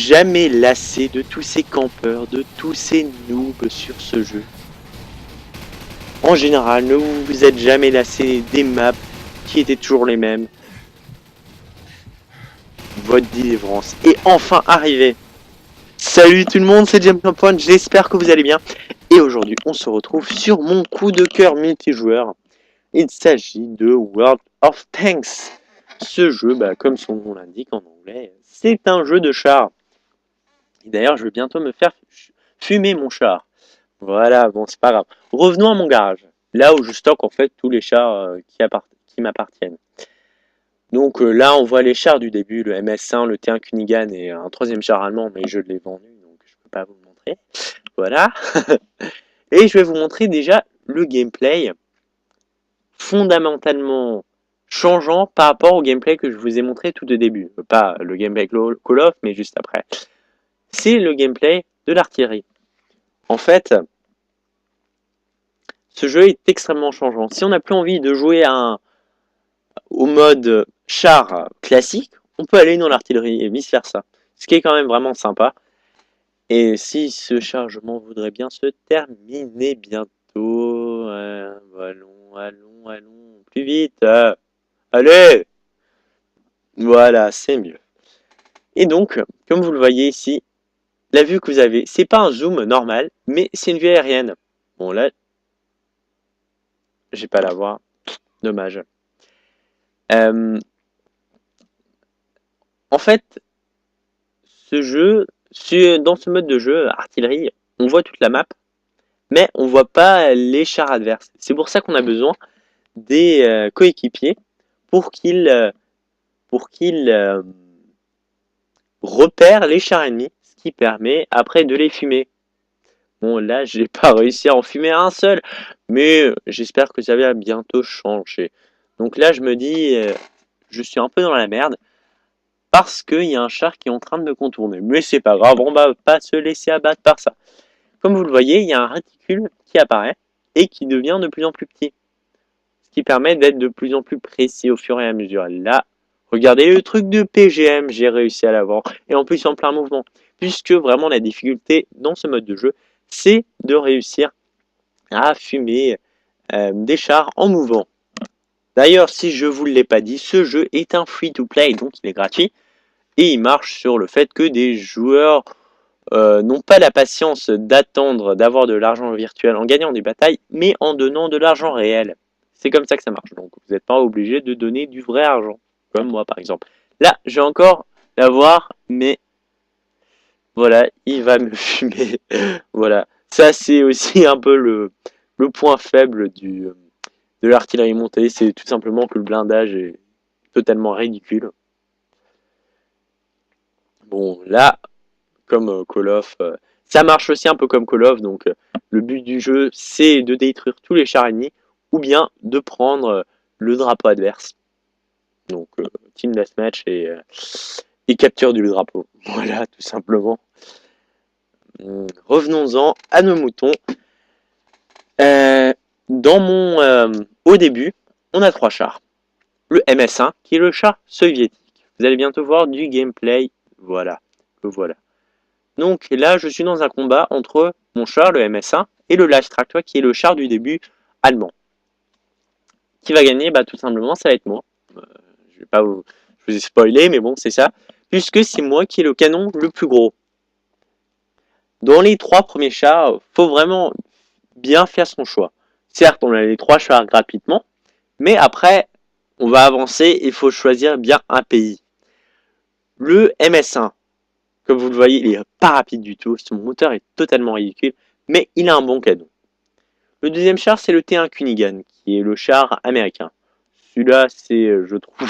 jamais lassé de tous ces campeurs, de tous ces noobs sur ce jeu. En général, ne vous êtes jamais lassé des maps qui étaient toujours les mêmes. Votre délivrance est enfin arrivée. Salut tout le monde, c'est JamesPoint, j'espère que vous allez bien. Et aujourd'hui, on se retrouve sur mon coup de cœur multijoueur. Il s'agit de World of Tanks. Ce jeu, comme son nom l'indique en anglais, c'est un jeu de char. Et d'ailleurs, je vais bientôt me faire fumer mon char. Voilà, bon, c'est pas grave. Revenons à mon garage, là où je stocke en fait tous les chars qui m'appartiennent. Donc là, on voit les chars du début, le MS1, le T1 Kunigan et un troisième char allemand, mais je l'ai vendu, donc je peux pas vous le montrer. Voilà. Et je vais vous montrer déjà le gameplay fondamentalement changeant par rapport au gameplay que je vous ai montré tout au début. Pas le gameplay Call of, mais juste après. C'est le gameplay de l'artillerie. En fait, ce jeu est extrêmement changeant. Si on n'a plus envie de jouer au mode char classique, on peut aller dans l'artillerie et vice versa. Ce qui est quand même vraiment sympa. Et si ce chargement voudrait bien se terminer bientôt, allons, plus vite, allez, voilà, c'est mieux. Et donc, comme vous le voyez ici, la vue que vous avez, c'est pas un zoom normal, mais c'est une vue aérienne. Bon là, j'ai pas la voir, dommage. En fait, dans ce mode de jeu, artillerie, on voit toute la map, mais on voit pas les chars adverses. C'est pour ça qu'on a besoin des coéquipiers pour qu'ils repèrent les chars ennemis, ce qui permet après de les fumer. Bon, là, j'ai pas réussi à en fumer un seul, mais j'espère que ça va bientôt changer. Donc là, je me dis, je suis un peu dans la merde, parce qu'il y a un char qui est en train de me contourner. Mais c'est pas grave, on va pas se laisser abattre par ça. Comme vous le voyez, il y a un réticule qui apparaît et qui devient de plus en plus petit. Ce qui permet d'être de plus en plus précis au fur et à mesure. Là, regardez le truc de PGM, j'ai réussi à l'avoir. Et en plus en plein mouvement. Puisque vraiment la difficulté dans ce mode de jeu, c'est de réussir à fumer des chars en mouvement. D'ailleurs, si je ne vous l'ai pas dit, ce jeu est un free-to-play, donc il est gratuit. Et il marche sur le fait que des joueurs n'ont pas la patience d'attendre d'avoir de l'argent virtuel en gagnant des batailles, mais en donnant de l'argent réel. C'est comme ça que ça marche. Donc vous n'êtes pas obligé de donner du vrai argent, comme moi par exemple. Là, je vais encore l'avoir, mais voilà, il va me fumer. Voilà, ça c'est aussi un peu le point faible de l'artillerie montée, c'est tout simplement que le blindage est totalement ridicule. Bon, là, comme Call of, ça marche aussi un peu comme Call of, donc le but du jeu, c'est de détruire tous les chars ennemis, ou bien de prendre le drapeau adverse. Donc, Team Deathmatch et capture du drapeau. Voilà, tout simplement. Revenons-en à nos moutons. Au début, on a 3 chars. Le MS1, qui est le char soviétique. Vous allez bientôt voir du gameplay. Voilà, le voilà. Donc là, je suis dans un combat entre mon char, le MS1, et le Leichtraktor, qui est le char du début allemand. Qui va gagner? Tout simplement, ça va être moi. Je vais pas je vous ai spoilé, mais bon, c'est ça. Puisque c'est moi qui ai le canon le plus gros. Dans les 3 premiers chars, faut vraiment bien faire son choix. Certes, on a les 3 chars gratuitement, mais après, on va avancer, il faut choisir bien un pays. Le MS1, comme vous le voyez, il est pas rapide du tout, son moteur est totalement ridicule, mais il a un bon canon. Le deuxième char, c'est le T1 Kunigan, qui est le char américain. Celui-là, c'est, je trouve,